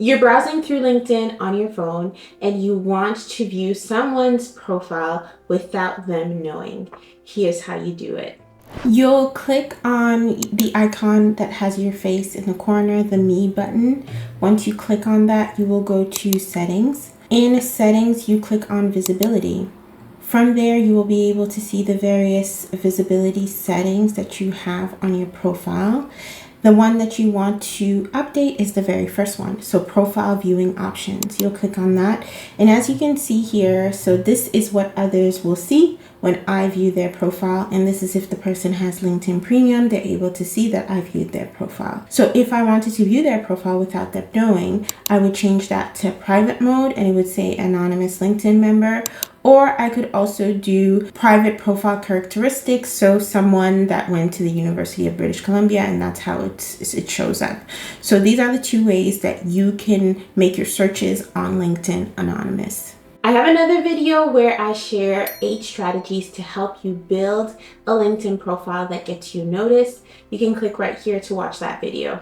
You're browsing through LinkedIn on your phone and you want to view someone's profile without them knowing. Here's how you do it. You'll click on the icon that has your face in the corner, the Me button. Once you click on that, you will go to Settings. In Settings, you click on Visibility. From there, you will be able to see the various visibility settings that you have on your profile. The one that you want to update is the very first one. So profile viewing options, you'll click on that. And as you can see here, so this is what others will see when I view their profile. And this is if the person has LinkedIn Premium, they're able to see that I viewed their profile. So if I wanted to view their profile without them knowing, I would change that to private mode and it would say anonymous LinkedIn member. Or I could also do private profile characteristics. So someone that went to the University of British Columbia, and that's how it shows up. So these are the two ways that you can make your searches on LinkedIn anonymous. I have another video where I share 8 strategies to help you build a LinkedIn profile that gets you noticed. You can click right here to watch that video.